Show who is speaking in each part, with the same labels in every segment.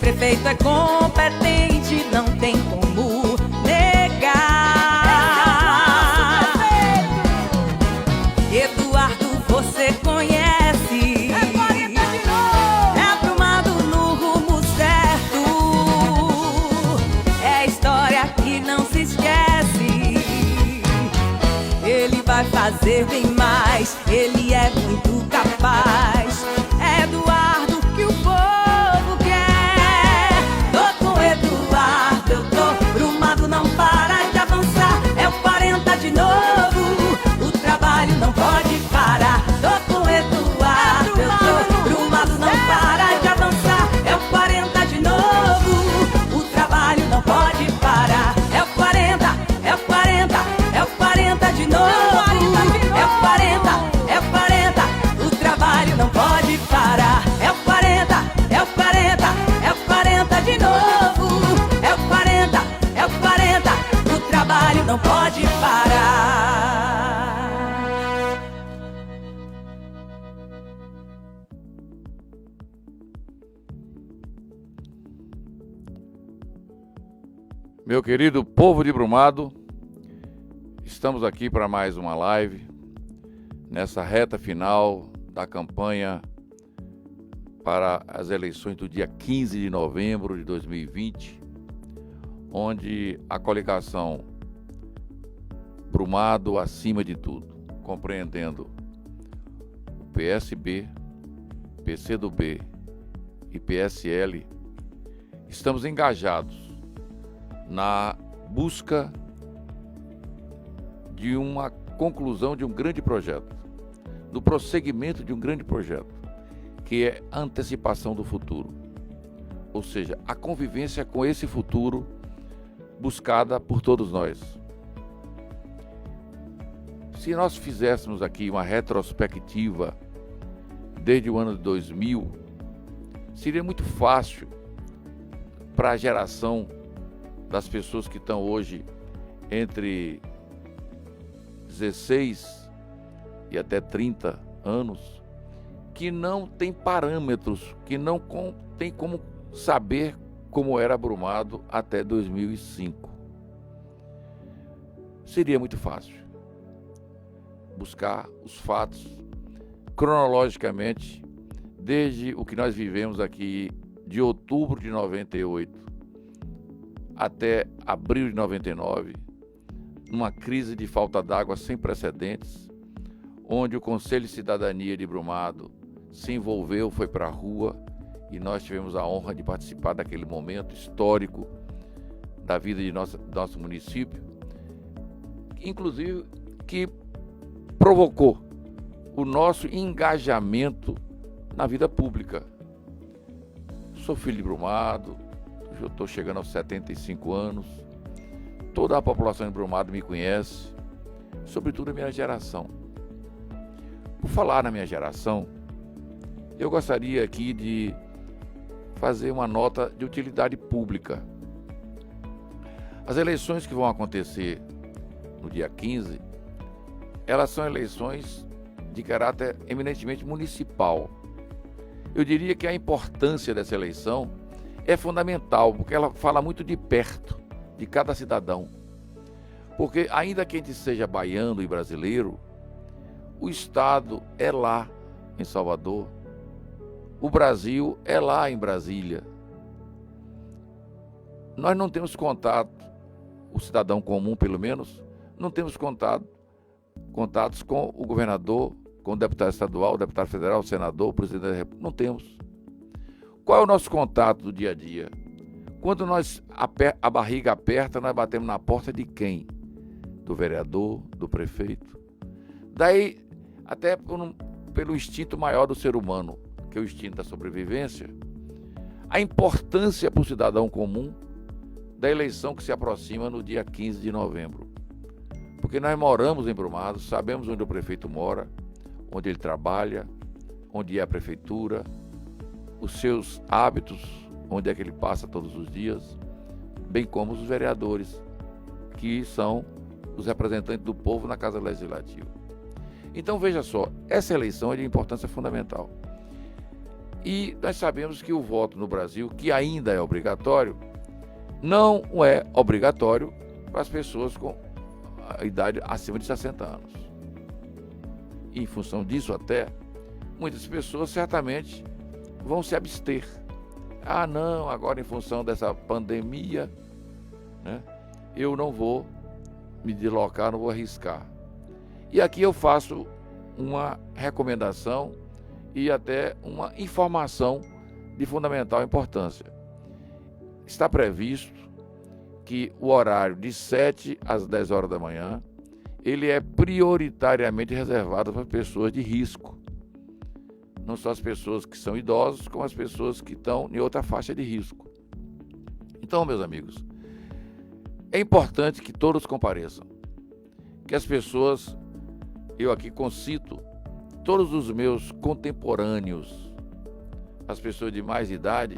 Speaker 1: prefeito é competente, não tem como negar. Eduardo, você conhece,
Speaker 2: É 40 de novo.
Speaker 1: é Brumado no rumo certo, é história que não se esquece. Ele vai fazer bem mais, ele é muito capaz. É Eduardo que o povo quer. Tô com Eduardo, eu tô Brumado, não para de avançar. É o 40 de novo, o trabalho não pode parar. Tô com Eduardo, eu tô Brumado, não para de avançar. É o 40 de novo, o trabalho não pode parar. É o 40, é o 40, é o 40 de novo. É o 40, é o 40, o trabalho não pode parar. É o 40, é o 40, é o 40 de novo. É o 40, é o 40, o trabalho não pode parar.
Speaker 3: Meu querido povo de Brumado, estamos aqui para mais uma live, nessa reta final da campanha para as eleições do dia 15 de novembro de 2020, onde a coligação Brumado acima de tudo, compreendendo o PSB, PCdoB e PSL, estamos engajados na busca de uma conclusão de um grande projeto, do prosseguimento de um grande projeto, que é a antecipação do futuro, ou seja, a convivência com esse futuro buscada por todos nós. Se nós fizéssemos aqui uma retrospectiva desde o ano de 2000, seria muito fácil para a geração das pessoas que estão hoje entre 16 e até 30 anos, que não tem parâmetros, que não tem como saber como era Brumado até 2005. Seria muito fácil buscar os fatos cronologicamente, desde o que nós vivemos aqui de outubro de 98 até abril de 99, numa crise de falta d'água sem precedentes, onde o Conselho de Cidadania de Brumado se envolveu, foi para a rua, e nós tivemos a honra de participar daquele momento histórico da vida de nosso município, inclusive que provocou o nosso engajamento na vida pública. Sou filho de Brumado, eu estou chegando aos 75 anos, toda a população de Brumado me conhece, sobretudo a minha geração. Por falar na minha geração, eu gostaria aqui de fazer uma nota de utilidade pública. As eleições que vão acontecer no dia 15, elas são eleições de caráter eminentemente municipal. Eu diria que a importância dessa eleição é fundamental, porque ela fala muito de perto de cada cidadão. Porque ainda que a gente seja baiano e brasileiro, o Estado é lá em Salvador, o Brasil é lá em Brasília. Nós não temos contato, o cidadão comum pelo menos, não temos contatos com o governador, com o deputado estadual, o deputado federal, o senador, o presidente da República. Não temos. Qual é o nosso contato do dia a dia? Quando a barriga aperta, nós batemos na porta de quem? Do vereador, do prefeito. Daí, até pelo instinto maior do ser humano, que é o instinto da sobrevivência, a importância para o cidadão comum da eleição que se aproxima no dia 15 de novembro. Porque nós moramos em Brumado, sabemos onde o prefeito mora, onde ele trabalha, onde é a prefeitura, os seus hábitos, onde é que ele passa todos os dias, bem como os vereadores, que são os representantes do povo na Casa Legislativa. Então veja só, essa eleição é de importância fundamental. E nós sabemos que o voto no Brasil, que ainda é obrigatório, não é obrigatório para as pessoas com a idade acima de 60 anos. E, em função disso até, muitas pessoas certamente vão se abster. Ah, não, agora em função dessa pandemia, né, eu não vou me deslocar, não vou arriscar. E aqui eu faço uma recomendação e até uma informação de fundamental importância. Está previsto que o horário de 7 às 10 horas da manhã, ele é prioritariamente reservado para pessoas de risco. Não só as pessoas que são idosos, como as pessoas que estão em outra faixa de risco. Então, meus amigos, é importante que todos compareçam, que as pessoas, eu aqui concito todos os meus contemporâneos, as pessoas de mais idade,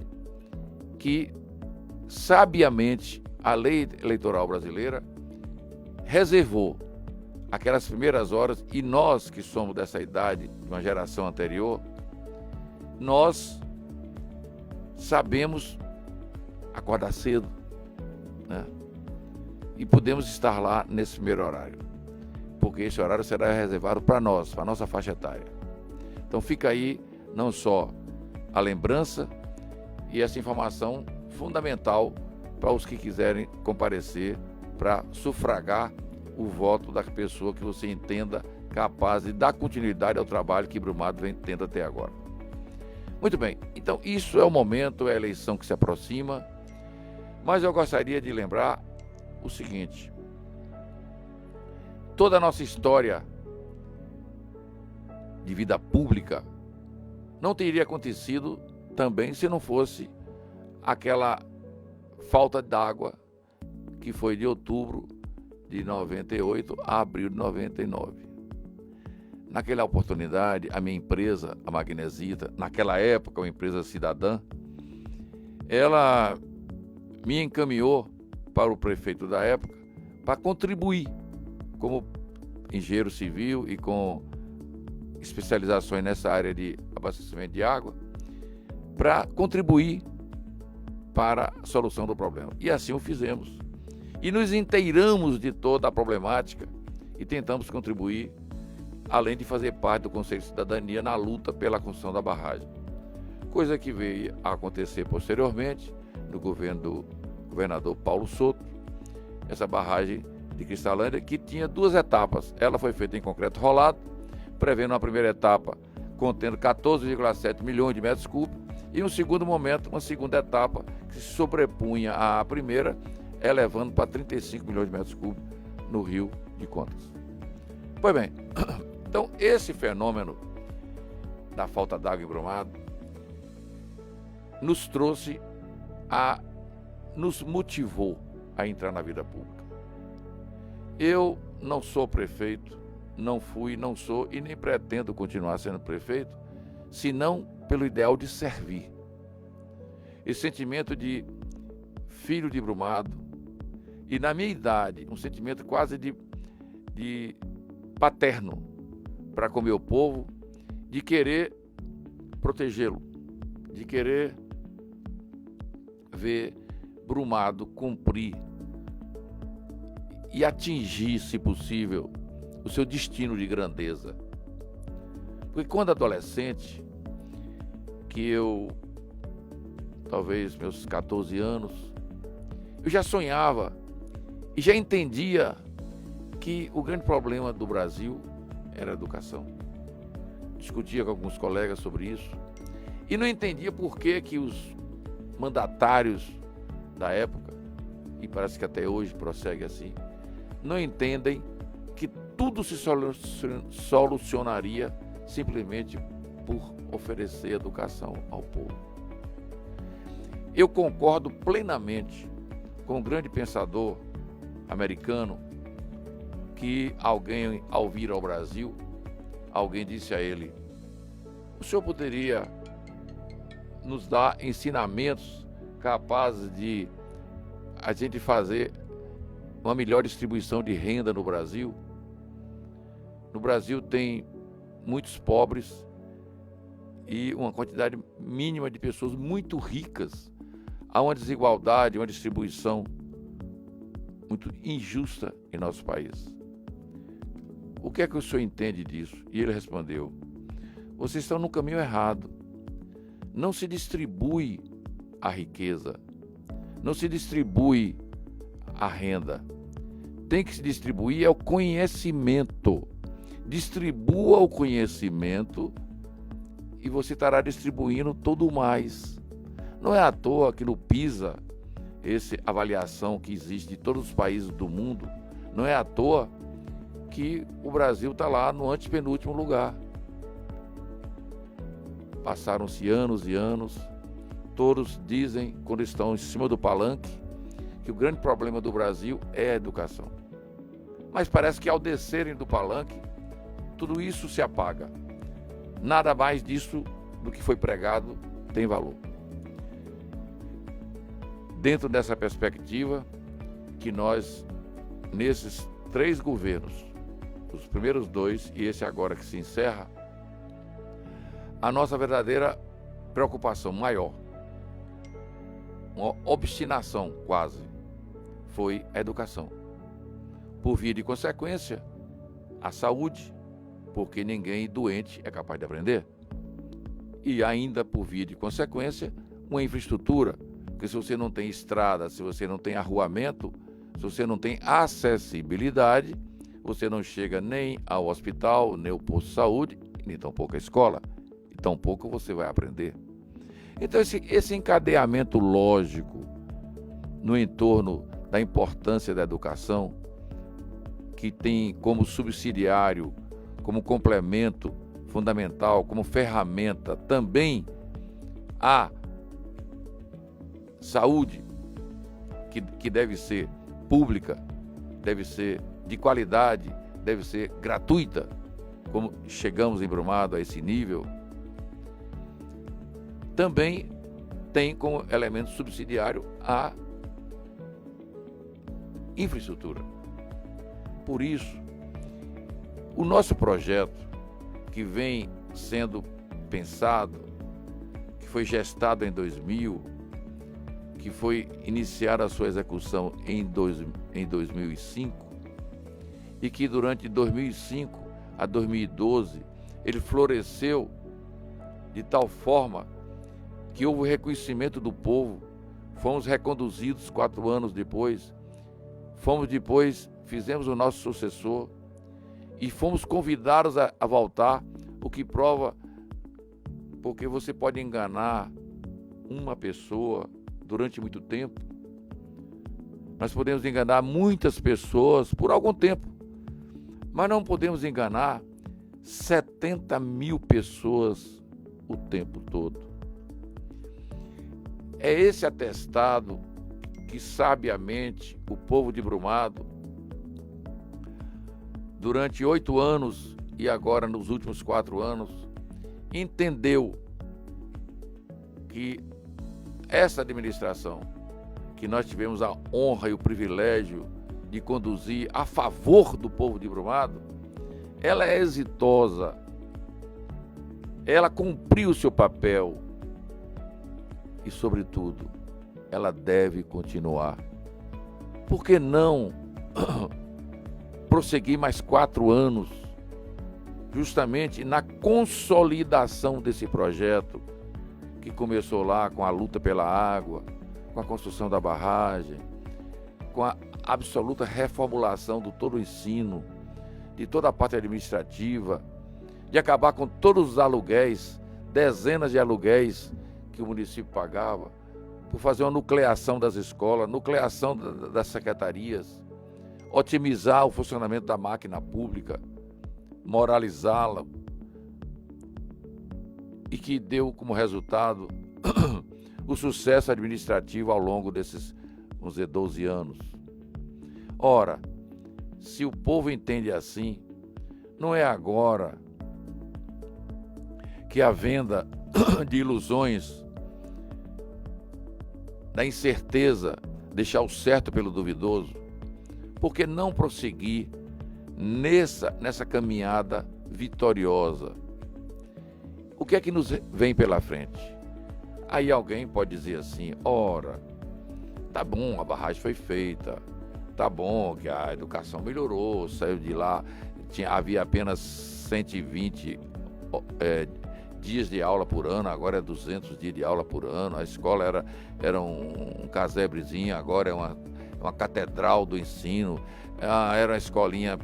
Speaker 3: que sabiamente a lei eleitoral brasileira reservou aquelas primeiras horas, e nós que somos dessa idade, de uma geração anterior, nós sabemos acordar cedo, né? E podemos estar lá nesse primeiro horário, porque esse horário será reservado para nós, para a nossa faixa etária. Então fica aí não só a lembrança e essa informação fundamental para os que quiserem comparecer para sufragar o voto da pessoa que você entenda capaz de dar continuidade ao trabalho que Brumado vem tendo até agora. Muito bem, então isso é o momento, é a eleição que se aproxima, mas eu gostaria de lembrar o seguinte: toda a nossa história de vida pública não teria acontecido também se não fosse aquela falta d'água que foi de outubro de 98 a abril de 99. Naquela oportunidade, a minha empresa, a Magnesita, naquela época, uma empresa cidadã, ela me encaminhou para o prefeito da época para contribuir como engenheiro civil e com especializações nessa área de abastecimento de água, para contribuir para a solução do problema. E assim o fizemos. E nos inteiramos de toda a problemática e tentamos contribuir, além de fazer parte do Conselho de Cidadania na luta pela construção da barragem. Coisa que veio a acontecer posteriormente no governo do governador Paulo Soto, essa barragem de Cristalândia, que tinha duas etapas. Ela foi feita em concreto rolado, prevendo uma primeira etapa contendo 14,7 milhões de metros cúbicos e um segundo momento, uma segunda etapa que se sobrepunha à primeira, elevando para 35 milhões de metros cúbicos no Rio de Contas. Pois bem, então esse fenômeno da falta d'água em Brumado nos motivou a entrar na vida pública. Eu não sou prefeito, não fui, não sou e nem pretendo continuar sendo prefeito, senão pelo ideal de servir. Esse sentimento de filho de Brumado, e na minha idade, um sentimento quase de paterno para com o meu povo, de querer protegê-lo, de querer ver Brumado cumprir e atingir, se possível, o seu destino de grandeza. Porque quando adolescente, que eu, talvez meus 14 anos, eu já sonhava e já entendia que o grande problema do Brasil era a educação. Discutia com alguns colegas sobre isso e não entendia por que os mandatários da época, e parece que até hoje prossegue assim, não entendem que tudo se solucionaria simplesmente por oferecer educação ao povo. Eu concordo plenamente com um grande pensador americano que alguém, ao vir ao Brasil, alguém disse a ele: o senhor poderia nos dar ensinamentos capazes de a gente fazer uma melhor distribuição de renda no Brasil? No Brasil tem muitos pobres e uma quantidade mínima de pessoas muito ricas. Há uma desigualdade, uma distribuição muito injusta em nosso país. O que é que o senhor entende disso? E ele respondeu: vocês estão no caminho errado. Não se distribui a riqueza, não se distribui a renda. Tem que se distribuir o conhecimento. Distribua o conhecimento e você estará distribuindo todo o mais. Não é à toa que no PISA, essa avaliação que existe de todos os países do mundo, não é à toa que o Brasil está lá no antepenúltimo lugar. Passaram-se anos e anos, todos dizem, quando estão em cima do palanque, que o grande problema do Brasil é a educação. Mas parece que ao descerem do palanque, tudo isso se apaga. Nada mais disso do que foi pregado tem valor. Dentro dessa perspectiva, que nós, nesses 3 governos, os primeiros 2 e esse agora que se encerra, a nossa verdadeira preocupação maior, uma obstinação quase, foi a educação. Por via de consequência, a saúde, porque ninguém doente é capaz de aprender. E ainda por via de consequência, uma infraestrutura, porque se você não tem estrada, se você não tem arruamento, se você não tem acessibilidade, você não chega nem ao hospital, nem ao posto de saúde, nem tampouco à escola, e tampouco você vai aprender. Então esse encadeamento lógico no entorno da importância da educação, que tem como subsidiário, como complemento fundamental, como ferramenta também a saúde, que deve ser pública, deve ser de qualidade, deve ser gratuita, como chegamos em Brumado a esse nível, também tem como elemento subsidiário a infraestrutura. Por isso, o nosso projeto, que vem sendo pensado, que foi gestado em 2000, que foi iniciada a sua execução em 2005, e que durante 2005 a 2012 ele floresceu de tal forma que houve reconhecimento do povo. Fomos reconduzidos 4 anos depois, fizemos o nosso sucessor e fomos convidados a voltar, o que prova, porque você pode enganar uma pessoa durante muito tempo. Nós podemos enganar muitas pessoas por algum tempo, mas não podemos enganar 70 mil pessoas o tempo todo. É esse atestado que sabiamente o povo de Brumado, durante 8 anos e agora nos últimos 4 anos, entendeu que essa administração, que nós tivemos a honra e o privilégio de conduzir a favor do povo de Brumado, ela é exitosa, ela cumpriu o seu papel e, sobretudo, ela deve continuar. Por que não prosseguir mais 4 anos, justamente na consolidação desse projeto, que começou lá com a luta pela água, com a construção da barragem, com a absoluta reformulação do todo o ensino, de toda a parte administrativa, de acabar com todos os aluguéis, dezenas de aluguéis que o município pagava, por fazer uma nucleação das escolas, nucleação das secretarias, otimizar o funcionamento da máquina pública, moralizá-la, e que deu como resultado o sucesso administrativo ao longo desses, vamos dizer, 12 anos. Ora, se o povo entende assim, não é agora que a venda de ilusões, da incerteza, deixar o certo pelo duvidoso, por que não prosseguir nessa caminhada vitoriosa? O que é que nos vem pela frente? Aí alguém pode dizer assim, ora, tá bom, a barragem foi feita, tá bom que a educação melhorou, saiu de lá, havia apenas 120 dias de aula por ano, agora é 200 dias de aula por ano, a escola era um casebrezinho, agora é uma catedral do ensino, era uma escolinha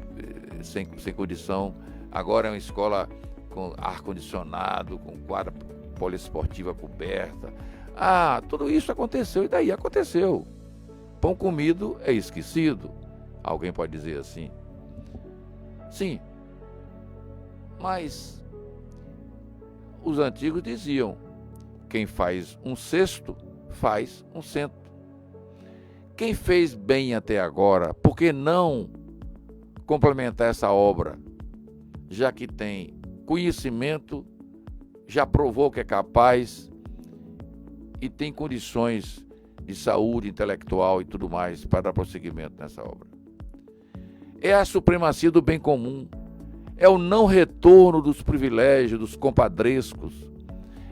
Speaker 3: sem condição, agora é uma escola com ar-condicionado, com quadra poliesportiva coberta. Tudo isso aconteceu, e daí aconteceu. Pão comido é esquecido. Alguém pode dizer assim. Sim, mas os antigos diziam, quem faz um cesto, faz um cento. Quem fez bem até agora, por que não complementar essa obra, já que tem conhecimento, já provou que é capaz e tem condições de saúde intelectual e tudo mais para dar prosseguimento nessa obra? É a supremacia do bem comum, é o não retorno dos privilégios, dos compadrescos,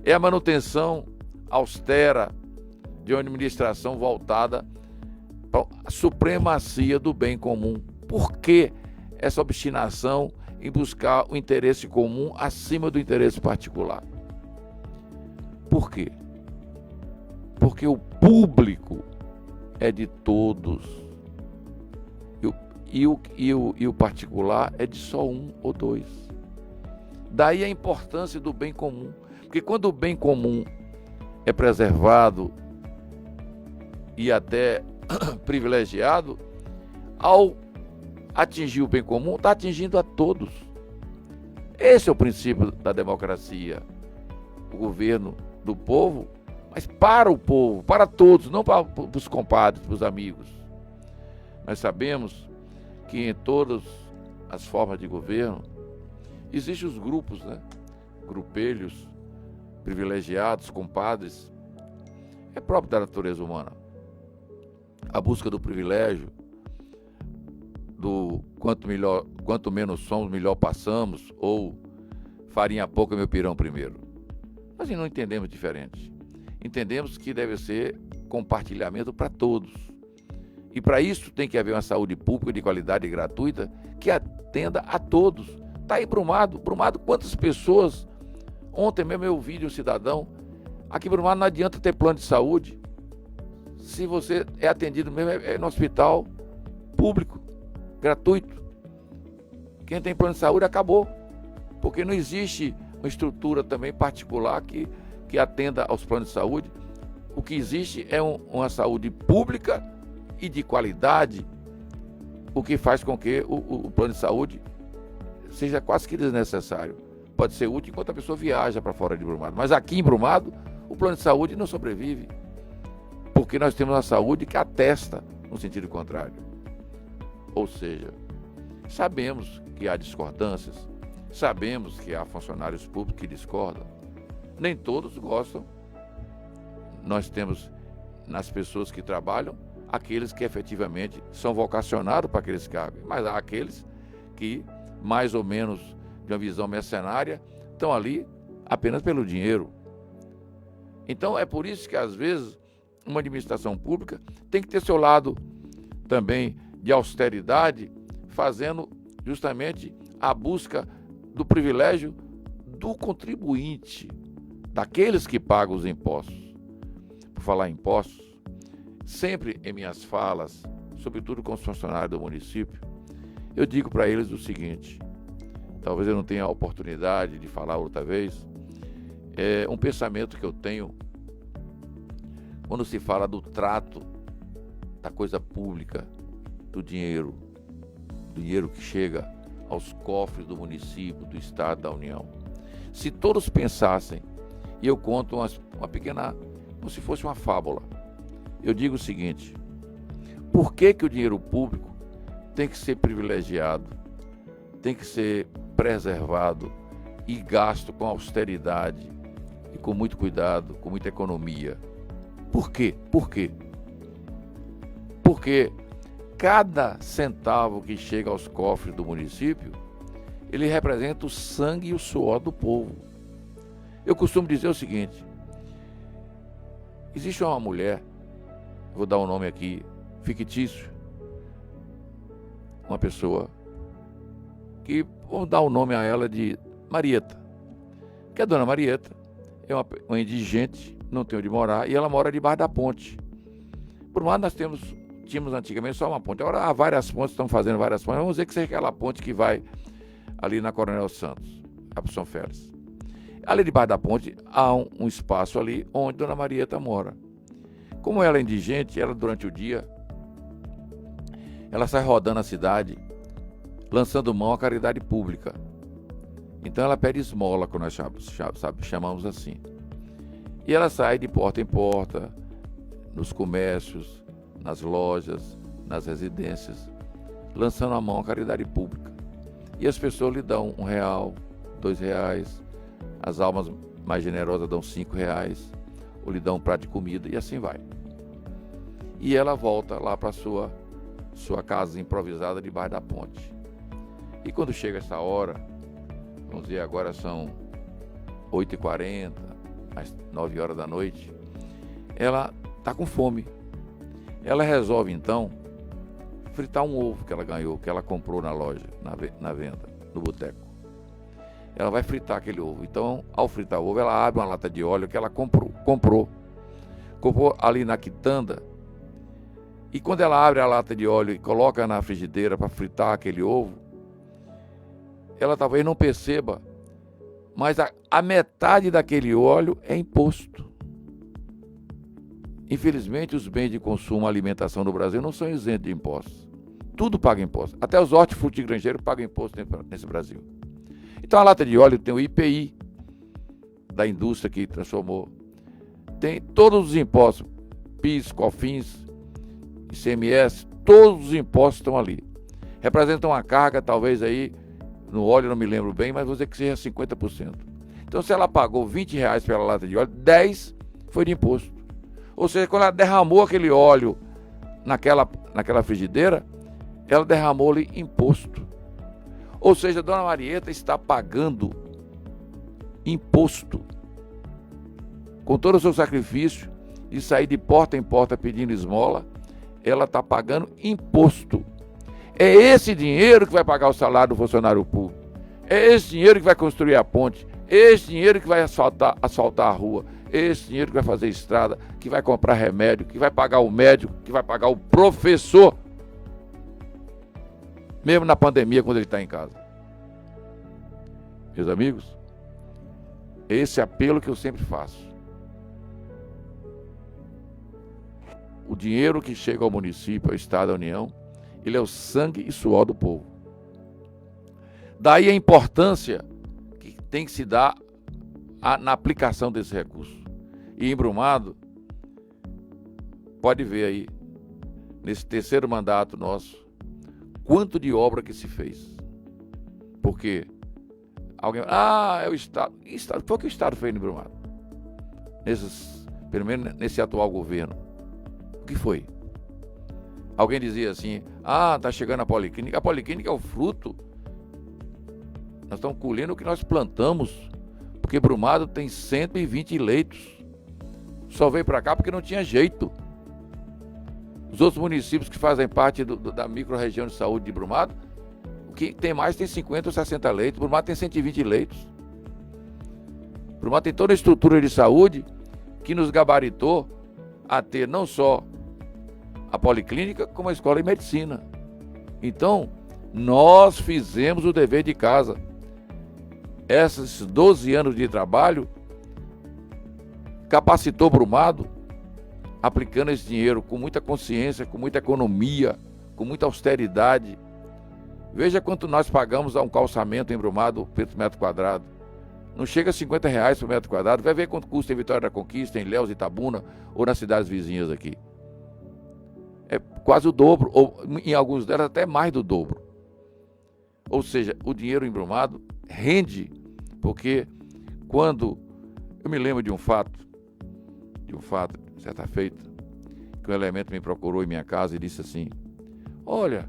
Speaker 3: é a manutenção austera de uma administração voltada para a supremacia do bem comum. Por que essa obstinação em buscar o interesse comum acima do interesse particular? Por quê? Porque o público é de todos e o particular é de só um ou dois. Daí a importância do bem comum, porque quando o bem comum é preservado e até privilegiado, ao atingir o bem comum, está atingindo a todos. Esse é o princípio da democracia. O governo do povo, mas para o povo, para todos, não para os compadres, para os amigos. Nós sabemos que em todas as formas de governo existem os grupos, grupelhos, privilegiados, compadres. É próprio da natureza humana. A busca do privilégio, do quanto menos somos, melhor passamos, ou farinha pouca, meu pirão primeiro. Nós não entendemos diferente. Entendemos que deve ser compartilhamento para todos. E para isso tem que haver uma saúde pública de qualidade e gratuita que atenda a todos. Está aí Brumado. Brumado, quantas pessoas? Ontem mesmo eu ouvi de um cidadão, aqui em Brumado não adianta ter plano de saúde. Se você é atendido mesmo é no hospital público, gratuito. Quem tem plano de saúde acabou, porque não existe uma estrutura também particular que atenda aos planos de saúde. O que existe é uma saúde pública e de qualidade, o que faz com que o plano de saúde seja quase que desnecessário. Pode ser útil enquanto a pessoa viaja para fora de Brumado, mas aqui em Brumado o plano de saúde não sobrevive, porque nós temos uma saúde que atesta no sentido contrário. Ou seja, sabemos que há discordâncias, sabemos que há funcionários públicos que discordam, nem todos gostam. Nós temos nas pessoas que trabalham aqueles que efetivamente são vocacionados para aqueles cargos, mas há aqueles que, mais ou menos de uma visão mercenária, estão ali apenas pelo dinheiro. Então é por isso que às vezes uma administração pública tem que ter seu lado também de austeridade, fazendo justamente a busca do privilégio do contribuinte, daqueles que pagam os impostos. Por falar em impostos, sempre em minhas falas, sobretudo com os funcionários do município, eu digo para eles o seguinte, talvez eu não tenha a oportunidade de falar outra vez, é um pensamento que eu tenho quando se fala do trato da coisa pública, do dinheiro que chega aos cofres do município, do estado, da União. Se todos pensassem, e eu conto uma pequena, como se fosse uma fábula, eu digo o seguinte: por que o dinheiro público tem que ser privilegiado, tem que ser preservado e gasto com austeridade e com muito cuidado, com muita economia? Por quê? Por quê? Porque cada centavo que chega aos cofres do município, ele representa o sangue e o suor do povo. Eu costumo dizer o seguinte: existe uma mulher, vou dar um nome aqui, fictício, uma pessoa que, vamos dar o nome a ela de Marieta, que a dona Marieta é uma indigente, não tem onde morar, e ela mora debaixo da ponte. Por um lado nós tínhamos antigamente só uma ponte, agora há várias pontes, estão fazendo várias pontes, vamos dizer que seja aquela ponte que vai ali na Coronel Santos, a São Félix. Ali debaixo da ponte há um espaço ali onde dona Marieta mora. Como ela é indigente, ela durante o dia, ela sai rodando a cidade, lançando mão à caridade pública. Então ela pede esmola, que nós chamamos assim. E ela sai de porta em porta, nos comércios, nas lojas, nas residências, lançando a mão à caridade pública. E as pessoas lhe dão R$1, R$2, as almas mais generosas dão R$5, ou lhe dão um prato de comida, e assim vai. E ela volta lá para sua casa improvisada debaixo da ponte. E quando chega essa hora, vamos dizer, agora são 8h40, às 9 horas da noite, ela está com fome. Ela resolve então fritar um ovo que ela ganhou, que ela comprou na loja, na venda, no boteco. Ela vai fritar aquele ovo. Então, ao fritar o ovo, ela abre uma lata de óleo que ela comprou ali na quitanda. E quando ela abre a lata de óleo e coloca na frigideira para fritar aquele ovo, ela talvez não perceba, mas a metade daquele óleo é imposto. Infelizmente, os bens de consumo, alimentação no Brasil não são isentos de impostos. Tudo paga imposto. Até os hortifrutigranjeiros pagam imposto nesse Brasil. Então, a lata de óleo tem o IPI da indústria que transformou. Tem todos os impostos, PIS, COFINS, ICMS, todos os impostos estão ali. Representam uma carga, talvez aí, no óleo não me lembro bem, mas vou dizer que seja 50%. Então, se ela pagou R$20 pela lata de óleo, 10 foi de imposto. Ou seja, quando ela derramou aquele óleo naquela frigideira, ela derramou-lhe imposto. Ou seja, a dona Marieta está pagando imposto. Com todo o seu sacrifício de sair de porta em porta pedindo esmola, ela está pagando imposto. É esse dinheiro que vai pagar o salário do funcionário público. É esse dinheiro que vai construir a ponte. É esse dinheiro que vai asfaltar a rua. É esse dinheiro que vai fazer estrada, que vai comprar remédio, que vai pagar o médico, que vai pagar o professor. Mesmo na pandemia, quando ele está em casa. Meus amigos, esse apelo que eu sempre faço. O dinheiro que chega ao município, ao Estado, à União, ele é o sangue e suor do povo. Daí a importância que tem que se dar na aplicação desse recurso. E em Brumado, pode ver aí, nesse terceiro mandato nosso, quanto de obra que se fez. Porque alguém, é o Estado. Foi o que o Estado fez em Brumado. Pelo menos nesse atual governo. O que foi? Alguém dizia assim, tá chegando a Policlínica. A Policlínica é o fruto. Nós estamos colhendo o que nós plantamos. Porque Brumado tem 120 leitos. Só veio para cá porque não tinha jeito. Os outros municípios que fazem parte da micro-região de saúde de Brumado, o que tem mais tem 50 ou 60 leitos. Brumado tem 120 leitos. Brumado tem toda a estrutura de saúde que nos gabaritou a ter não só a policlínica, como a escola de medicina. Então, nós fizemos o dever de casa. Esses 12 anos de trabalho capacitou Brumado, aplicando esse dinheiro com muita consciência, com muita economia, com muita austeridade. Veja quanto nós pagamos a um calçamento em Brumado por metro quadrado. Não chega a R$50 por metro quadrado. Vai ver quanto custa em Vitória da Conquista, em Léus, Itabuna ou nas cidades vizinhas aqui. É quase o dobro, ou em alguns delas até mais do dobro. Ou seja, o dinheiro em Brumado rende, porque quando... Eu me lembro de um fato, certa feita, que um elemento me procurou em minha casa e disse assim, olha,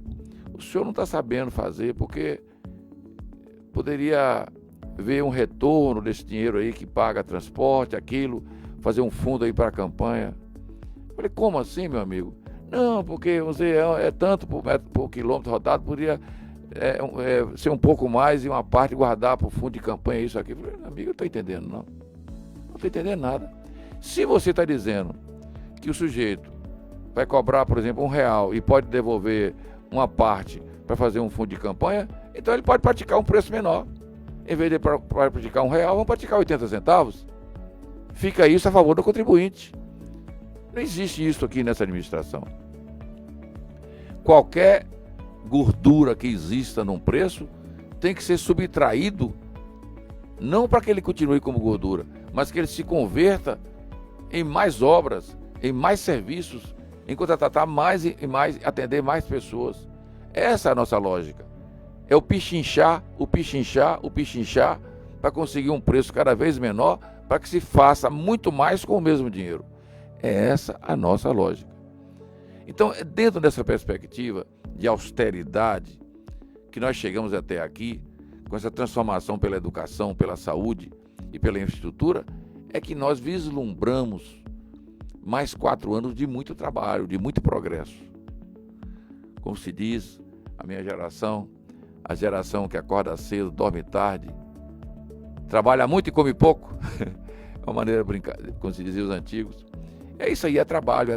Speaker 3: o senhor não está sabendo fazer, porque poderia ver um retorno desse dinheiro aí que paga transporte, aquilo, fazer um fundo aí para a campanha. Eu falei, como assim, meu amigo? Não, porque você é tanto por quilômetro rodado, poderia ser um pouco mais e uma parte guardar para o fundo de campanha, isso aqui. Eu falei, amigo, eu não estou entendendo, não. Não estou entendendo nada. Se você está dizendo que o sujeito vai cobrar, por exemplo, R$1 e pode devolver uma parte para fazer um fundo de campanha, então ele pode praticar um preço menor. Em vez de praticar R$1, vamos praticar 80 centavos. Fica isso a favor do contribuinte. Não existe isso aqui nessa administração. Qualquer gordura que exista num preço tem que ser subtraído, não para que ele continue como gordura, mas que ele se converta em mais obras, em mais serviços, em contratar mais e mais, atender mais pessoas. Essa é a nossa lógica. É o pichinchar, para conseguir um preço cada vez menor, para que se faça muito mais com o mesmo dinheiro. É essa a nossa lógica. Então, é dentro dessa perspectiva de austeridade que nós chegamos até aqui, com essa transformação pela educação, pela saúde e pela infraestrutura, é que nós vislumbramos mais 4 anos de muito trabalho, de muito progresso. Como se diz, a minha geração, a geração que acorda cedo, dorme tarde, trabalha muito e come pouco, é uma maneira de brincar, como se diziam os antigos. É isso aí, é trabalho.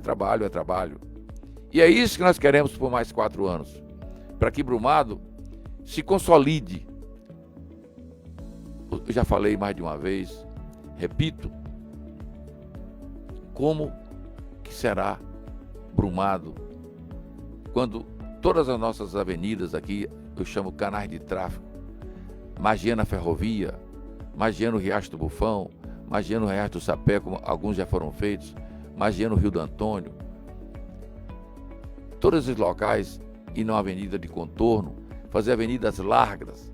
Speaker 3: E é isso que nós queremos por mais 4 anos, para que Brumado se consolide. Eu já falei mais de uma vez, repito, como que será Brumado quando todas as nossas avenidas aqui, eu chamo canais de tráfego, magiando a ferrovia, magiando o Riacho do Bufão, magiando o Riacho do Sapé, como alguns já foram feitos, magiando o Rio do Antônio, todos esses locais, ir numa avenida de contorno, fazer avenidas largas,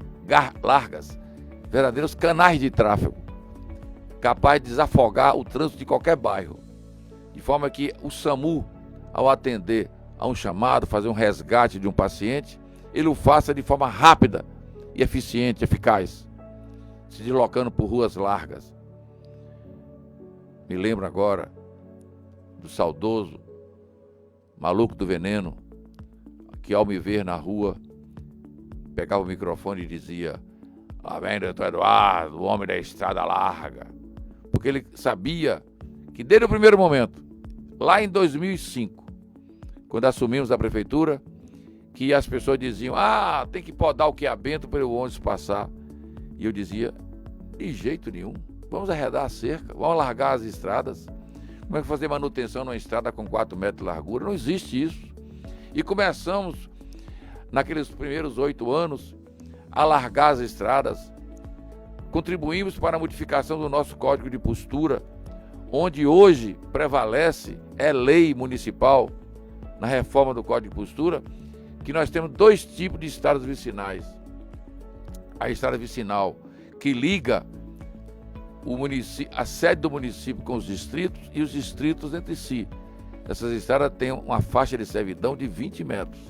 Speaker 3: verdadeiros canais de tráfego, capaz de desafogar o trânsito de qualquer bairro, de forma que o SAMU, ao atender a um chamado, fazer um resgate de um paciente, ele o faça de forma rápida e eficiente, eficaz, se deslocando por ruas largas. Me lembro agora do saudoso Maluco do Veneno, que ao me ver na rua, pegava o microfone e dizia: "Lá vem doutor Eduardo, o homem da estrada larga", porque ele sabia que desde o primeiro momento, lá em 2005, quando assumimos a prefeitura, que as pessoas diziam: tem que podar o quiabento para o ônibus passar. E eu dizia: de jeito nenhum, vamos arredar a cerca, vamos largar as estradas. Como é que fazer manutenção numa estrada com 4 metros de largura? Não existe isso. E começamos, naqueles primeiros 8 anos, a largar as estradas. Contribuímos para a modificação do nosso Código de Postura, onde hoje prevalece, é lei municipal, na reforma do Código de Postura, que nós temos 2 tipos de estradas vicinais. A estrada vicinal, que liga a sede do município com os distritos e os distritos entre si. Essas estradas têm uma faixa de servidão de 20 metros.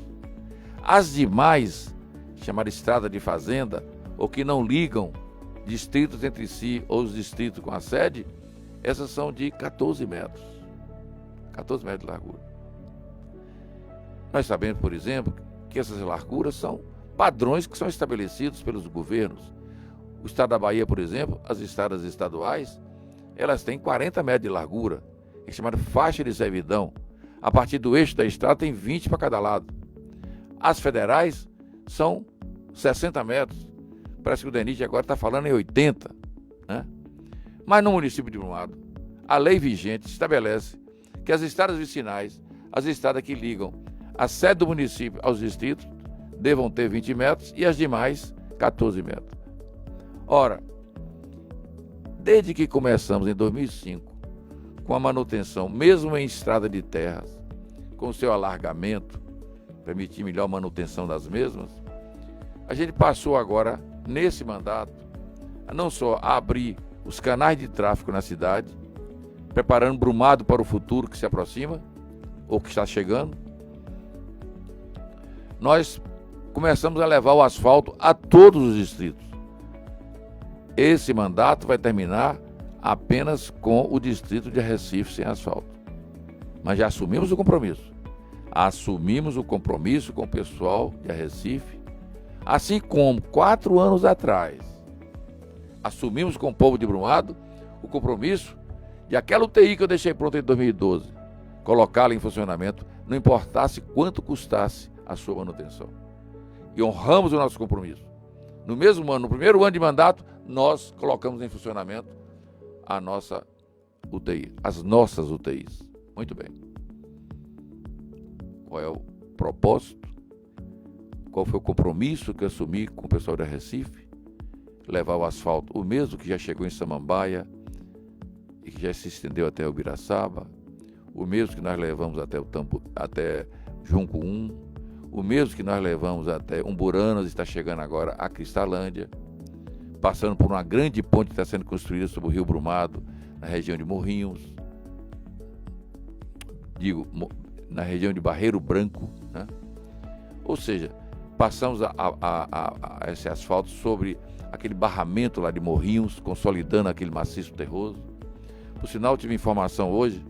Speaker 3: As demais, chamadas estrada de fazenda, ou que não ligam distritos entre si ou os distritos com a sede, essas são de 14 metros. 14 metros de largura. Nós sabemos, por exemplo, que essas larguras são padrões que são estabelecidos pelos governos. O estado da Bahia, por exemplo, as estradas estaduais, elas têm 40 metros de largura, é chamada faixa de servidão. A partir do eixo da estrada tem 20 para cada lado. As federais são 60 metros. Parece que o DENIT agora está falando em 80, né? Mas no município de Brumado, a lei vigente estabelece que as estradas vicinais, as estradas que ligam a sede do município aos distritos, devam ter 20 metros e as demais 14 metros. Ora, desde que começamos em 2005, com a manutenção, mesmo em estrada de terras, com o seu alargamento, permitir melhor manutenção das mesmas, a gente passou agora, nesse mandato, a não só abrir os canais de tráfego na cidade, preparando Brumado para o futuro que se aproxima, ou que está chegando, nós começamos a levar o asfalto a todos os distritos. esse mandato vai terminar apenas com o distrito de Recife sem asfalto. Mas já assumimos o compromisso. Assumimos o compromisso com o pessoal de Recife, assim como 4 anos atrás assumimos com o povo de Brumado o compromisso de aquela UTI que eu deixei pronta em 2012, colocá-la em funcionamento, não importasse quanto custasse a sua manutenção. E honramos o nosso compromisso. No mesmo ano, no primeiro ano de mandato, nós colocamos em funcionamento a nossa UTI, as nossas UTIs. Muito bem. Qual é o propósito? Qual foi o compromisso que eu assumi com o pessoal da Recife? Levar o asfalto, o mesmo que já chegou em Samambaia e que já se estendeu até Ubiraçaba, o mesmo que nós levamos até Junco 1, o mesmo que nós levamos até Umburanas, está chegando agora a Cristalândia, passando por uma grande ponte que está sendo construída sobre o Rio Brumado, na região de Morrinhos, na região de Barreiro Branco, né? Ou seja, passamos a esse asfalto sobre aquele barramento lá de Morrinhos, consolidando aquele maciço terroso. Por sinal, tive informação hoje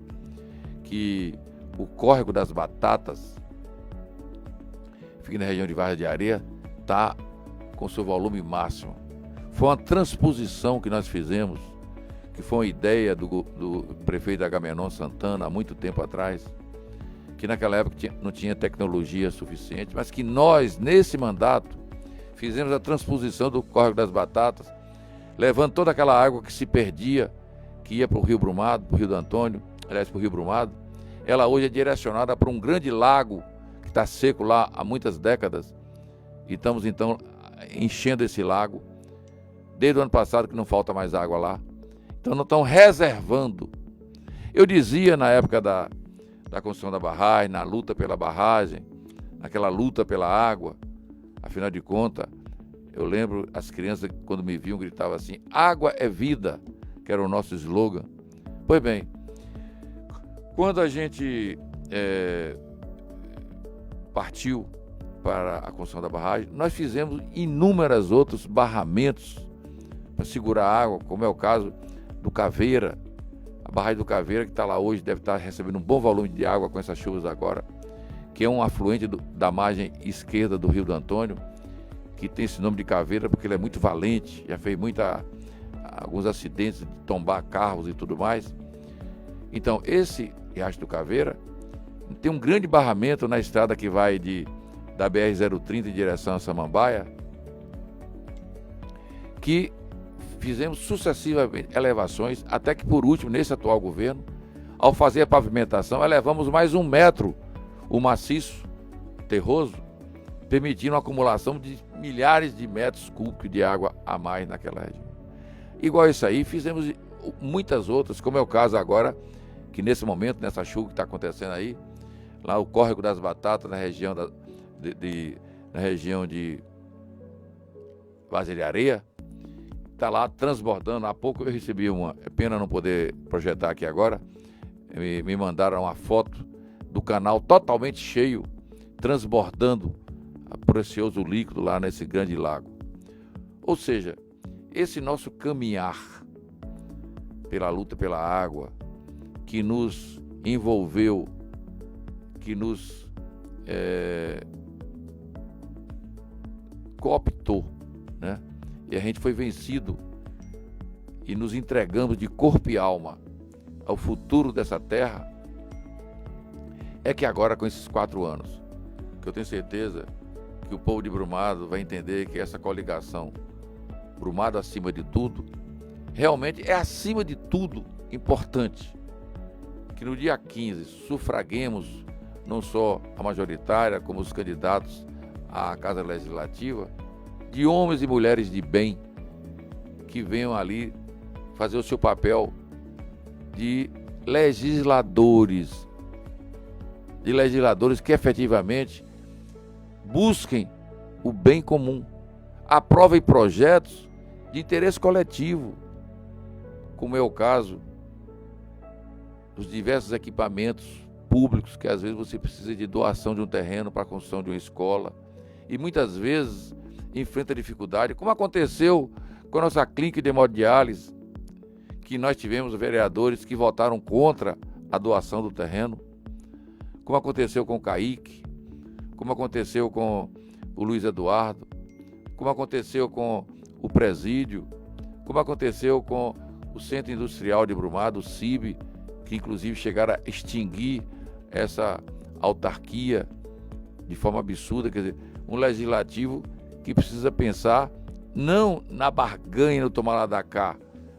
Speaker 3: que o córrego das Batatas, fica na região de Vargem de Areia, está com seu volume máximo. Foi uma transposição que nós fizemos, que foi uma ideia do prefeito Agamenon Santana há muito tempo atrás, que naquela época não tinha tecnologia suficiente, mas que nós, nesse mandato, fizemos a transposição do córrego das Batatas, levando toda aquela água que se perdia, que ia para o Rio Brumado, para o Rio do Antônio, aliás, para o Rio Brumado. Ela hoje é direcionada para um grande lago que está seco lá há muitas décadas, e estamos então enchendo esse lago, desde o ano passado que não falta mais água lá. Então não estão reservando. Eu dizia na época da construção da barragem, na luta pela barragem, naquela luta pela água, afinal de contas, eu lembro as crianças quando me viam gritavam assim: água é vida, que era o nosso slogan. Pois bem, quando a gente partiu para a construção da barragem, nós fizemos inúmeros outros barramentos para segurar a água, como é o caso do Caveira. A barragem do Caveira, que está lá hoje, deve estar recebendo um bom volume de água com essas chuvas agora, que é um afluente da margem esquerda do Rio do Antônio, que tem esse nome de Caveira porque ele é muito valente, já fez alguns acidentes de tombar carros e tudo mais. Então, esse Riacho do Caveira tem um grande barramento na estrada que vai da BR-030 em direção a Samambaia, que fizemos sucessivamente elevações, até que por último, nesse atual governo, ao fazer a pavimentação, elevamos mais 1 metro o maciço terroso, permitindo a acumulação de milhares de metros cúbicos de água a mais naquela região. Igual isso aí, fizemos muitas outras, como é o caso agora, que nesse momento, nessa chuva que está acontecendo aí, lá o córrego das Batatas, na região na região de Vargem de Areia, está lá transbordando. Há pouco eu recebi é pena não poder projetar aqui agora, me mandaram uma foto do canal totalmente cheio, transbordando precioso líquido lá nesse grande lago. Ou seja, esse nosso caminhar pela luta pela água, que nos envolveu, que nos cooptou, né? E a gente foi vencido e nos entregamos de corpo e alma ao futuro dessa terra. É que agora, com esses 4 anos, que eu tenho certeza que o povo de Brumado vai entender que essa coligação, Brumado acima de tudo, realmente é acima de tudo importante. Que no dia 15 sufraguemos não só a majoritária, como os candidatos à Casa Legislativa, de homens e mulheres de bem, que venham ali fazer o seu papel de legisladores que efetivamente busquem o bem comum, aprovem projetos de interesse coletivo, como é o caso dos diversos equipamentos públicos, que às vezes você precisa de doação de um terreno para a construção de uma escola, e muitas vezes enfrenta dificuldade, como aconteceu com a nossa clínica de hemodiálise, que nós tivemos vereadores que votaram contra a doação do terreno, como aconteceu com o Kaique, como aconteceu com o Luiz Eduardo, como aconteceu com o Presídio, como aconteceu com o Centro Industrial de Brumado, o CIB, que inclusive chegaram a extinguir essa autarquia de forma absurda. Quer dizer, um legislativo que precisa pensar não na barganha, no tomar lá da cá,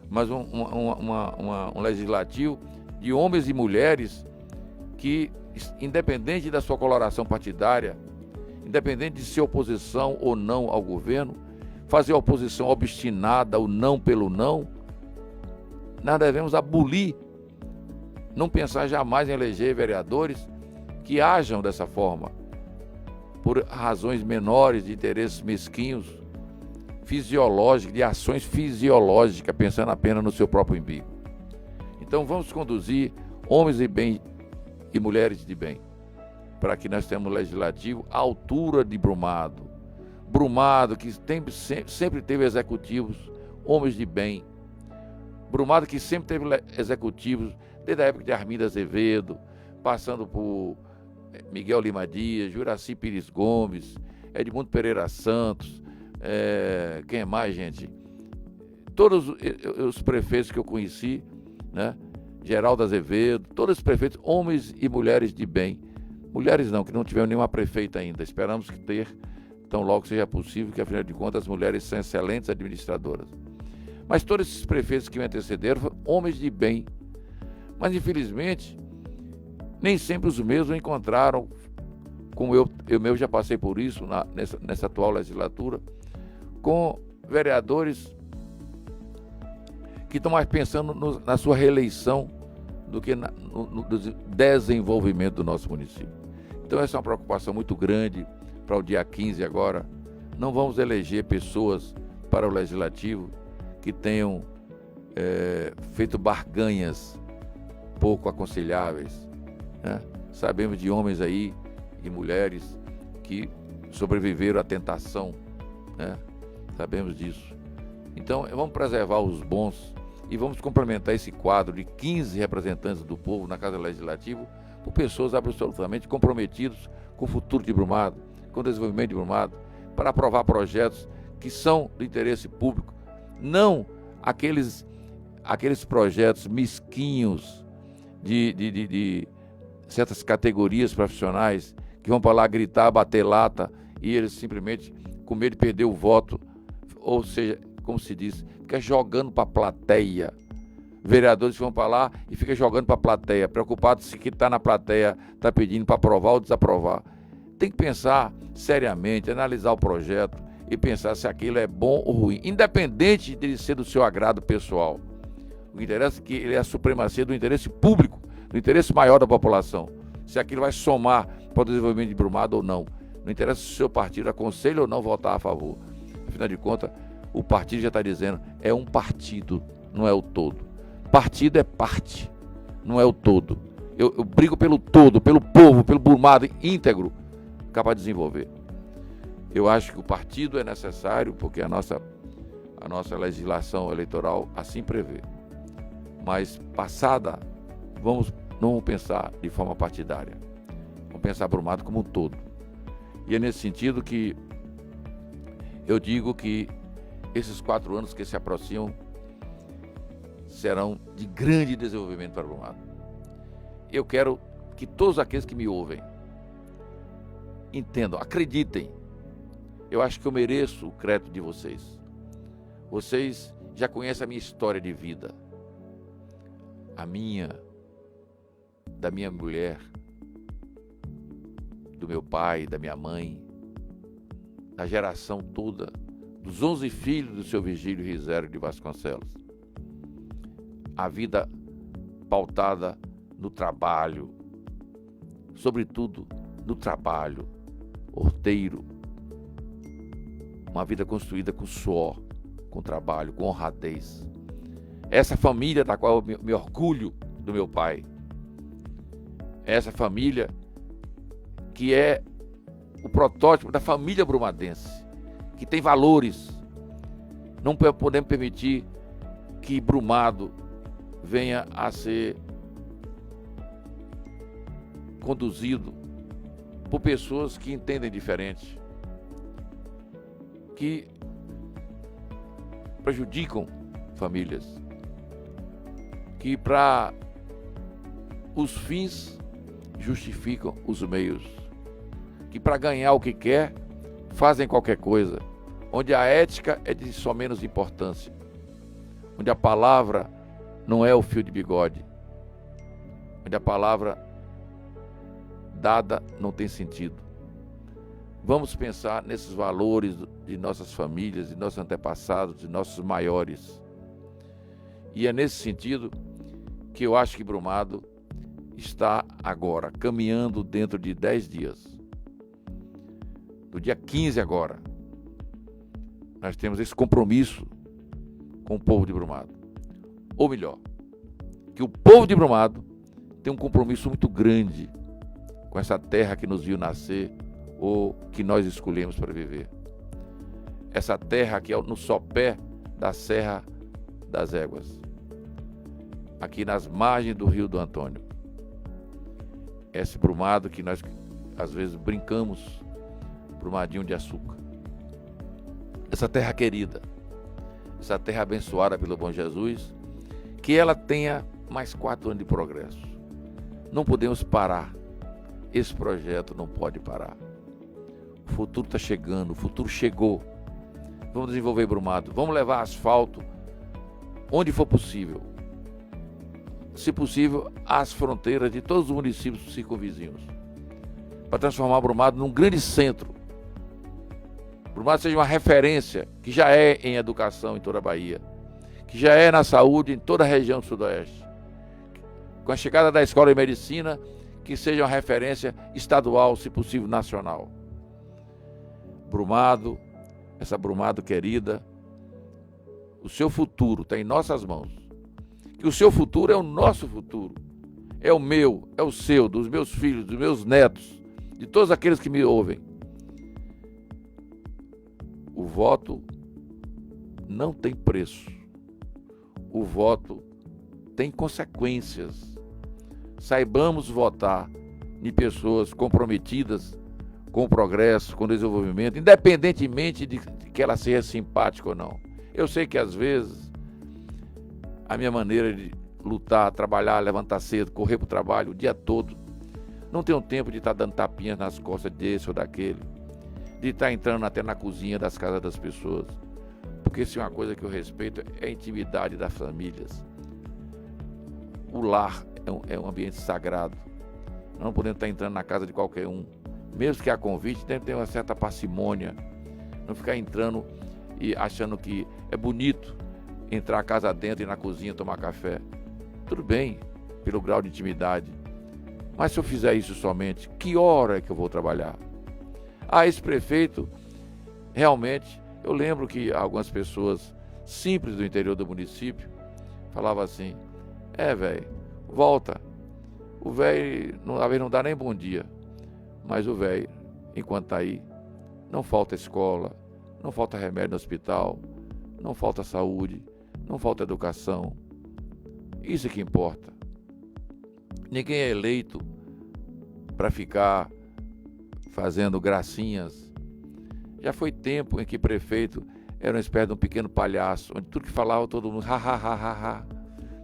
Speaker 3: mas um legislativo de homens e mulheres que, independente da sua coloração partidária, independente de ser oposição ou não ao governo, fazer oposição obstinada, o não pelo não, nós devemos abolir, não pensar jamais em eleger vereadores que ajam dessa forma, por razões menores, de interesses mesquinhos, fisiológicos, de ações fisiológicas, pensando apenas no seu próprio umbigo. Então vamos conduzir homens de bem e mulheres de bem, para que nós tenhamos um legislativo à altura de Brumado. Brumado, que sempre teve executivos, homens de bem. Brumado, que sempre teve executivos, desde a época de Armindo Azevedo, passando por Miguel Lima Dias, Juraci Pires Gomes, Edmundo Pereira Santos, quem mais, gente? Todos os prefeitos que eu conheci, né? Geraldo Azevedo, todos os prefeitos, homens e mulheres de bem. Mulheres não, que não tiveram nenhuma prefeita ainda. Esperamos que ter, tão logo seja possível, que afinal de contas as mulheres são excelentes administradoras. Mas todos esses prefeitos que me antecederam foram homens de bem. Mas infelizmente, nem sempre os mesmos encontraram, como eu mesmo já passei por isso nessa atual legislatura, com vereadores que estão mais pensando na sua reeleição do que no desenvolvimento do nosso município. Então essa é uma preocupação muito grande para o dia 15 agora. Não vamos eleger pessoas para o Legislativo que tenham feito barganhas pouco aconselháveis, né? Sabemos de homens aí e mulheres que sobreviveram à tentação, né? Sabemos disso. Então vamos preservar os bons e vamos complementar esse quadro de 15 representantes do povo na Casa Legislativa por pessoas absolutamente comprometidas com o futuro de Brumado, com o desenvolvimento de Brumado, para aprovar projetos que são do interesse público, não aqueles projetos mesquinhos de certas categorias profissionais que vão para lá gritar, bater lata e eles simplesmente com medo de perder o voto, ou seja, como se diz, fica jogando para a plateia. Vereadores vão para lá e fica jogando para a plateia, preocupado se quem está na plateia está pedindo para aprovar ou desaprovar. Tem que pensar seriamente, analisar o projeto e pensar se aquilo é bom ou ruim, independente de ser do seu agrado pessoal. O que interessa é que ele é a supremacia do interesse público, do interesse maior da população. Se aquilo vai somar para o desenvolvimento de Brumado ou não. Não interessa se o seu partido aconselha ou não votar a favor. Afinal de contas, o partido já está dizendo, é um partido, não é o todo. Partido é parte, não é o todo. Eu brigo pelo todo, pelo povo, pelo Brumado íntegro, capaz de desenvolver. Eu acho que o partido é necessário, porque a nossa legislação eleitoral assim prevê. Mas passada, não vamos pensar de forma partidária. Vamos pensar Brumado como um todo. E é nesse sentido que eu digo que esses 4 anos que se aproximam serão de grande desenvolvimento para Brumado. Eu quero que todos aqueles que me ouvem entendam, acreditem. Eu acho que eu mereço o crédito de vocês. Vocês já conhecem a minha história de vida. A minha, da minha mulher, do meu pai, da minha mãe, da geração toda, dos 11 filhos do seu Virgílio Rizério de Vasconcelos. A vida pautada no trabalho, sobretudo no trabalho, horteiro. Uma vida construída com suor, com trabalho, com honradez. Essa família da qual eu me orgulho do meu pai. Essa família que é o protótipo da família brumadense, que tem valores, Não podemos permitir que Brumado venha a ser conduzido por pessoas que entendem diferente, que prejudicam famílias, que para os fins justificam os meios, que para ganhar o que quer fazem qualquer coisa, onde a ética é de só menos importância, onde a palavra não é o fio de bigode, onde a palavra dada não tem sentido. Vamos pensar nesses valores de nossas famílias, de nossos antepassados, de nossos maiores. E é nesse sentido que eu acho que Brumado está agora caminhando dentro de 10 dias. Do dia 15 agora, nós temos esse compromisso com o povo de Brumado. Ou melhor, que o povo de Brumado tem um compromisso muito grande com essa terra que nos viu nascer ou que nós escolhemos para viver. Essa terra que é no sopé da Serra das Éguas, aqui nas margens do Rio do Antônio. Esse Brumado que nós às vezes brincamos, Brumadinho de açúcar. Essa terra querida, essa terra abençoada pelo bom Jesus, que ela tenha mais 4 anos de progresso. Não podemos parar. Esse projeto não pode parar. O futuro está chegando, o futuro chegou. Vamos desenvolver Brumado, vamos levar asfalto onde for possível. Se possível, às fronteiras de todos os municípios circunvizinhos, para transformar Brumado num grande centro. Brumado seja uma referência, que já é em educação em toda a Bahia, que já é na saúde em toda a região do Sudoeste. Com a chegada da Escola de Medicina, que seja uma referência estadual, se possível nacional. Brumado, essa Brumado querida, o seu futuro está em nossas mãos. Que o seu futuro é o nosso futuro. É o meu, é o seu, dos meus filhos, dos meus netos, de todos aqueles que me ouvem. O voto não tem preço. O voto tem consequências. Saibamos votar em pessoas comprometidas com o progresso, com o desenvolvimento, independentemente de que ela seja simpática ou não. Eu sei que às vezes a minha maneira de lutar, trabalhar, levantar cedo, correr para o trabalho o dia todo, não tenho tempo de estar dando tapinhas nas costas desse ou daquele, de estar entrando até na cozinha das casas das pessoas, porque se uma coisa que eu respeito é a intimidade das famílias. O lar é um ambiente sagrado. Nós não podemos estar entrando na casa de qualquer um. Mesmo que a convite, tem que ter uma certa parcimônia. Não ficar entrando e achando que é bonito entrar a casa dentro e na cozinha tomar café. Tudo bem, pelo grau de intimidade. Mas se eu fizer isso somente, que hora é que eu vou trabalhar? Esse prefeito, realmente, eu lembro que algumas pessoas simples do interior do município falavam assim: velho, volta. O velho, às vezes não dá nem bom dia, mas o velho, enquanto está aí, não falta escola, não falta remédio no hospital, não falta saúde, não falta educação. Isso é que importa. Ninguém é eleito para ficar fazendo gracinhas. Já foi tempo em que prefeito era uma espécie de um pequeno palhaço, onde tudo que falava todo mundo,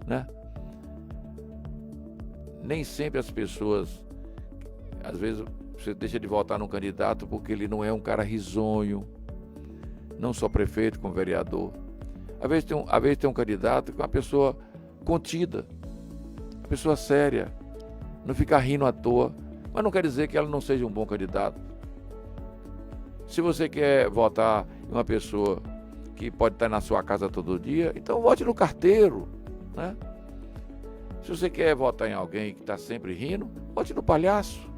Speaker 3: né? Nem sempre as pessoas, às vezes você deixa de votar num candidato porque ele não é um cara risonho, não só prefeito como vereador. Às vezes tem um candidato que é uma pessoa contida, uma pessoa séria, não fica rindo à toa, mas não quer dizer que ela não seja um bom candidato. Se você quer votar em uma pessoa que pode estar na sua casa todo dia, então vote no carteiro, né? Se você quer votar em alguém que está sempre rindo, vote no palhaço.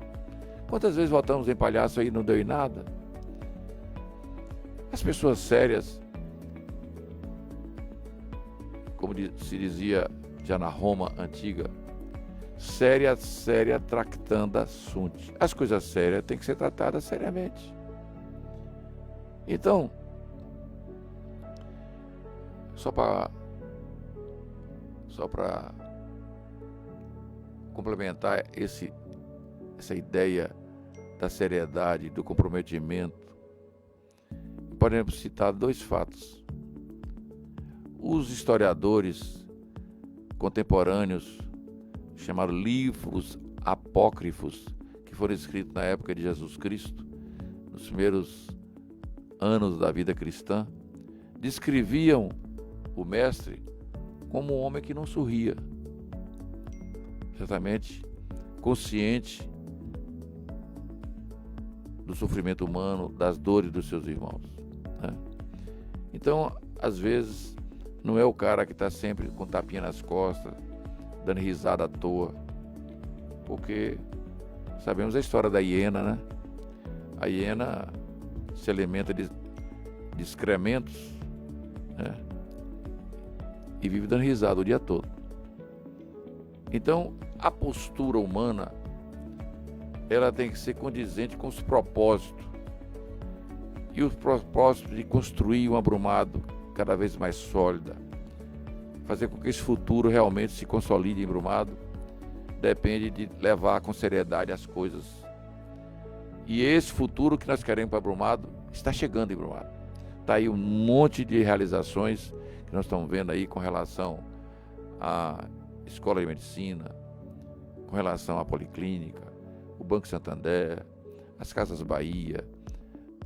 Speaker 3: Quantas vezes votamos em palhaço aí e não deu em nada? As pessoas sérias, como se dizia já na Roma antiga, séria tractanda sunt. As coisas sérias têm que ser tratadas seriamente. Então, Só para complementar essa ideia da seriedade, do comprometimento, podemos citar 2 fatos. Os historiadores contemporâneos, chamados livros apócrifos, que foram escritos na época de Jesus Cristo, nos primeiros anos da vida cristã, descreviam o mestre como um homem que não sorria, certamente consciente do sofrimento humano, das dores dos seus irmãos, né? Então, às vezes, não é o cara que está sempre com tapinha nas costas, dando risada à toa, porque sabemos a história da hiena, né? A hiena se alimenta de excrementos, né? E vive dando risada o dia todo. Então, a postura humana, ela tem que ser condizente com os propósitos. E os propósitos de construir uma Brumado cada vez mais sólida, fazer com que esse futuro realmente se consolide em Brumado, depende de levar com seriedade as coisas. E esse futuro que nós queremos para Brumado está chegando em Brumado. Está aí um monte de realizações que nós estamos vendo aí com relação à Escola de Medicina, com relação à Policlínica, o Banco Santander, as Casas Bahia,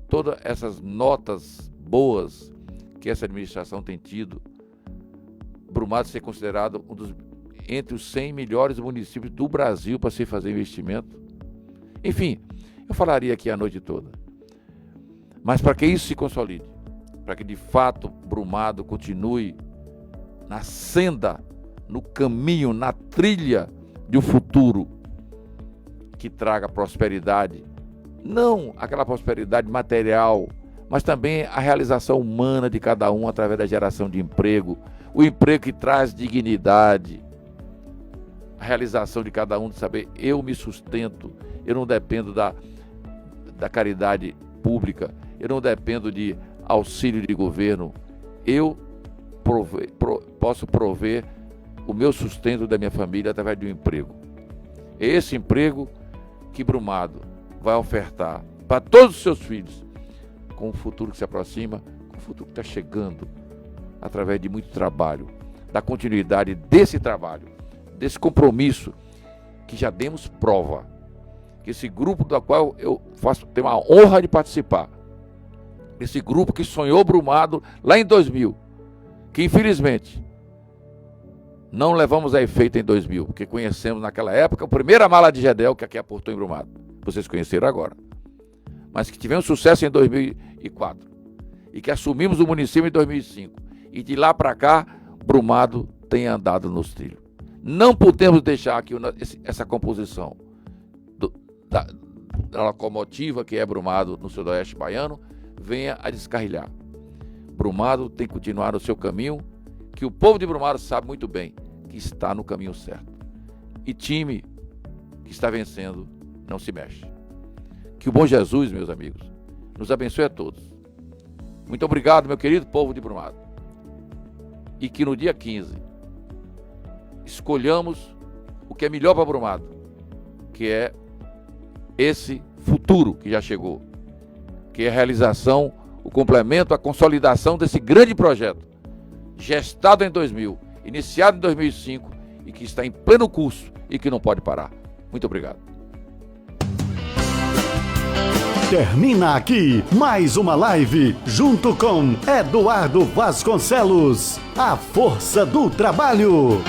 Speaker 3: todas essas notas boas que essa administração tem tido. Brumado ser considerado entre os 100 melhores municípios do Brasil para se fazer investimento. Enfim, eu falaria aqui a noite toda. Mas para que isso se consolide, para que de fato Brumado continue na senda, no caminho, na trilha de um futuro que traga prosperidade, não aquela prosperidade material, mas também a realização humana de cada um através da geração de emprego, o emprego que traz dignidade, a realização de cada um de saber, eu me sustento, eu não dependo da caridade pública, eu não dependo de auxílio de governo, eu posso prover o meu sustento da minha família através de um emprego. É esse emprego que Brumado vai ofertar para todos os seus filhos, com o futuro que se aproxima, com o futuro que está chegando, através de muito trabalho, da continuidade desse trabalho, desse compromisso que já demos prova, que esse grupo do qual eu tenho a honra de participar, esse grupo que sonhou Brumado lá em 2000, que infelizmente não levamos a efeito em 2000, porque conhecemos naquela época a primeira mala de Gedel que aqui aportou em Brumado, vocês conheceram agora, mas que tivemos sucesso em 2004 e que assumimos o município em 2005 e de lá para cá Brumado tem andado nos trilhos. Não podemos deixar que essa composição da locomotiva que é Brumado no sudoeste baiano venha a descarrilhar. Brumado tem que continuar no seu caminho, que o povo de Brumado sabe muito bem que está no caminho certo. E time que está vencendo não se mexe. Que o bom Jesus, meus amigos, nos abençoe a todos. Muito obrigado, meu querido povo de Brumado. E que no dia 15 escolhamos o que é melhor para Brumado, que é esse futuro que já chegou, que é a realização, o complemento, a consolidação desse grande projeto, gestado em 2000, iniciado em 2005 e que está em pleno curso e que não pode parar. Muito obrigado.
Speaker 4: Termina aqui mais uma live junto com Eduardo Vasconcelos, a força do trabalho.